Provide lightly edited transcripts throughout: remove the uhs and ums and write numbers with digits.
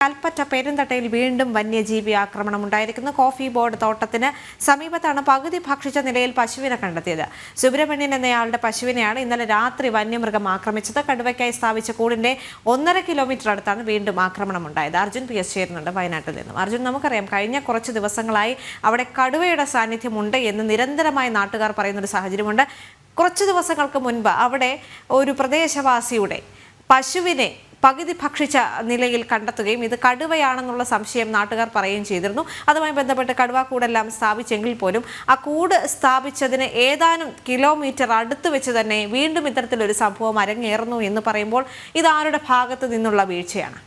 കൽപ്പറ്റ പെരുന്തട്ടയിൽ വീണ്ടും വന്യജീവി ആക്രമണം ഉണ്ടായിരിക്കുന്നു. കോഫി ബോർഡ് തോട്ടത്തിന് സമീപത്താണ് പകുതി ഭക്ഷിച്ച നിലയിൽ പശുവിനെ കണ്ടെത്തിയത്. സുബ്രഹ്മണ്യൻ എന്നയാളുടെ പശുവിനെയാണ് ഇന്നലെ രാത്രി വന്യമൃഗം ആക്രമിച്ചത്. കടുവയ്ക്കായി സ്ഥാപിച്ച കൂടിന്റെ 1.5 കിലോമീറ്റർ അടുത്താണ് വീണ്ടും ആക്രമണം ഉണ്ടായത്. അർജുൻ PS ചേരുന്നുണ്ട് വയനാട്ടിൽ നിന്നും. അർജുൻ, നമുക്കറിയാം കഴിഞ്ഞ കുറച്ച് ദിവസങ്ങളായി അവിടെ കടുവയുടെ സാന്നിധ്യമുണ്ട് എന്ന് നിരന്തരമായി നാട്ടുകാർ പറയുന്ന ഒരു സാഹചര്യമുണ്ട്. കുറച്ച് ദിവസങ്ങൾക്ക് മുൻപ് അവിടെ ഒരു പ്രദേശവാസിയുടെ പശുവിനെ പകുതി ഭക്ഷിച്ച നിലയിൽ കണ്ടെത്തുകയും ഇത് കടുവയാണെന്നുള്ള സംശയം നാട്ടുകാർ പറയുകയും ചെയ്തിരുന്നു. അതുമായി ബന്ധപ്പെട്ട് കടുവാക്കൂടെല്ലാം സ്ഥാപിച്ചെങ്കിൽ പോലും ആ കൂട് സ്ഥാപിച്ചതിന് ഏതാനും കിലോമീറ്റർ അടുത്ത് വെച്ച് തന്നെ വീണ്ടും ഇത്തരത്തിലൊരു സംഭവം അരങ്ങേറുന്നു എന്ന് പറയുമ്പോൾ ഇത് ആരുടെ ഭാഗത്ത് നിന്നുള്ള വീഴ്ചയാണ്?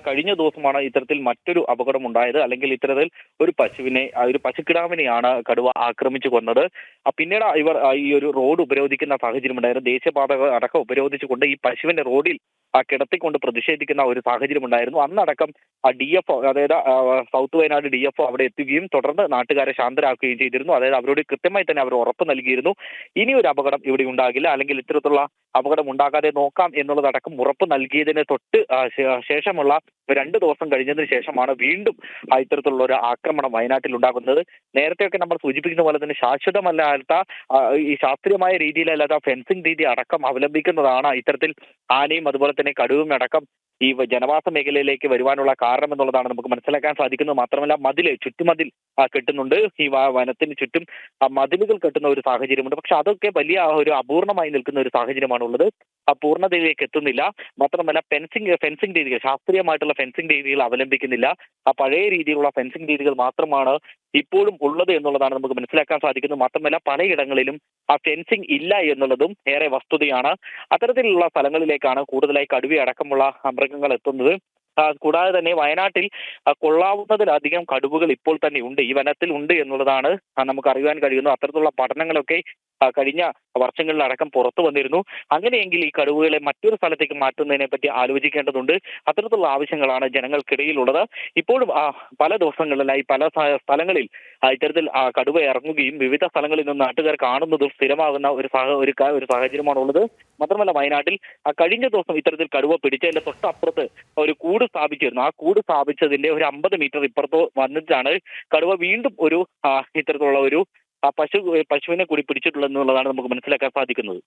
കഴിഞ്ഞ ദിവസമാണ് ഇത്തരത്തിൽ മറ്റൊരു അപകടം ഉണ്ടായത്. അല്ലെങ്കിൽ ഇത്തരത്തിൽ ഒരു പശുക്കിടാവിനെയാണ് കടുവ ആക്രമിച്ചു കൊന്നത്. പിന്നീട് ഇവർ ഈ ഒരു റോഡ് ഉപരോധിക്കുന്ന സാഹചര്യം ഉണ്ടായിരുന്നു. ദേശീയപാത അടക്കം ഉപരോധിച്ചുകൊണ്ട് ഈ പശുവിനെ റോഡിൽ കിടത്തിക്കൊണ്ട് പ്രതിഷേധിക്കുന്ന ഒരു സാഹചര്യം ഉണ്ടായിരുന്നു. അന്നടക്കം DFO, അതായത് സൗത്ത് വയനാട് DFO അവിടെ എത്തുകയും തുടർന്ന് നാട്ടുകാരെ ശാന്തരാക്കുകയും ചെയ്തിരുന്നു. അതായത് അവരോട് കൃത്യമായി തന്നെ അവർ ഉറപ്പ് നൽകിയിരുന്നു, ഇനി ഒരു അപകടം ഇവിടെ ഉണ്ടാകില്ല, അല്ലെങ്കിൽ ഇത്തരത്തിലുള്ള അപകടം ഉണ്ടാകാതെ നോക്കാം എന്നുള്ളതടക്കം ഉറപ്പ് നൽകിയതിന് തൊട്ട് ശേഷമുള്ള 2 ദിവസം കഴിഞ്ഞതിന് ശേഷമാണ് വീണ്ടും ഇത്തരത്തിലുള്ള ഒരു ആക്രമണം വയനാട്ടിൽ ഉണ്ടാകുന്നത്. നേരത്തെയൊക്കെ നമ്മൾ സൂചിപ്പിക്കുന്ന പോലെ തന്നെ ശാശ്വതമല്ലാത്ത ഈ ശാസ്ത്രീയമായ രീതിയിലല്ലാത്ത ഫെൻസിംഗ് രീതി അടക്കം അവലംബിക്കുന്നതാണ് ഇത്തരത്തിൽ ആനയും അതുപോലെ തന്നെ കടുവയും അടക്കം ഈ ജനവാസ മേഖലയിലേക്ക് വരുവാനുള്ള കാരണം എന്നുള്ളതാണ് നമുക്ക് മനസ്സിലാക്കാൻ സാധിക്കുന്നത്. മാത്രമല്ല ചുറ്റുമതിൽ കെട്ടുന്നുണ്ട്. ഈ വനത്തിന് ചുറ്റും മതിലുകൾ കെട്ടുന്ന ഒരു സാഹചര്യമുണ്ട്. പക്ഷെ അതൊക്കെ വലിയ ഒരു അപൂർണമായി നിൽക്കുന്ന ഒരു സാഹചര്യമാണുള്ളത്. പൂർണ്ണതയിലേക്ക് എത്തുന്നില്ല. മാത്രമല്ല ഫെൻസിംഗ് രീതികൾ, ശാസ്ത്രീയമായിട്ടുള്ള ഫെൻസിംഗ് രീതികൾ അവലംബിക്കുന്നില്ല. പഴയ രീതിയിലുള്ള ഫെൻസിംഗ് രീതികൾ മാത്രമാണ് ഇപ്പോഴും ഉള്ളത് എന്നുള്ളതാണ് നമുക്ക് മനസ്സിലാക്കാൻ സാധിക്കുന്നത്. മാത്രമല്ല പലയിടങ്ങളിലും ഫെൻസിംഗ് ഇല്ല എന്നുള്ളതും ഏറെ വസ്തുതയാണ്. അത്തരത്തിലുള്ള സ്ഥലങ്ങളിലേക്കാണ് കൂടുതലായി കടുവയടക്കമുള്ള മൃഗങ്ങൾ എത്തുന്നത്. കൂടാതെ തന്നെ വയനാട്ടിൽ കൊള്ളാവുന്നതിലധികം കടുവകൾ ഇപ്പോൾ തന്നെ ഉണ്ട്, ഈ വനത്തിൽ ഉണ്ട് എന്നുള്ളതാണ് നമുക്ക് അറിയാൻ കഴിയുന്നത്. അത്തരത്തിലുള്ള പഠനങ്ങളൊക്കെ കഴിഞ്ഞ വർഷങ്ങളിലടക്കം പുറത്തു വന്നിരുന്നു. അങ്ങനെയെങ്കിൽ ഈ കടുവകളെ മറ്റൊരു സ്ഥലത്തേക്ക് മാറ്റുന്നതിനെ പറ്റി ആലോചിക്കേണ്ടതുണ്ട്. അത്തരത്തിലുള്ള ആവശ്യങ്ങളാണ് ജനങ്ങൾക്കിടയിലുള്ളത്. ഇപ്പോഴും പല ദിവസങ്ങളിലായി പല സ്ഥലങ്ങളിൽ ഇത്തരത്തിൽ കടുവ ഇറങ്ങുകയും വിവിധ സ്ഥലങ്ങളിൽ നിന്ന് നാട്ടുകാർ കാണുന്നതും സ്ഥിരമാകുന്ന ഒരു സാഹചര്യമാണ് ഉള്ളത്. മാത്രമല്ല വയനാട്ടിൽ കഴിഞ്ഞ ദിവസം ഇത്തരത്തിൽ കടുവ പിടിച്ചതിന്റെ തൊട്ടപ്പുറത്ത് ഒരു കൂട് സ്ഥാപിച്ചിരുന്നു. ആ കൂട് സ്ഥാപിച്ചതിന്റെ ഒരു 50 മീറ്റർ ഇപ്പുറത്തോ വന്നിട്ടാണ് കടുവ വീണ്ടും ഒരു ഇത്തരത്തിലുള്ള ഒരു പശുവിനെ കൂടി പിടിച്ചിട്ടുള്ളത് എന്നുള്ളതാണ് നമുക്ക് മനസ്സിലാക്കാൻ സാധിക്കുന്നത്.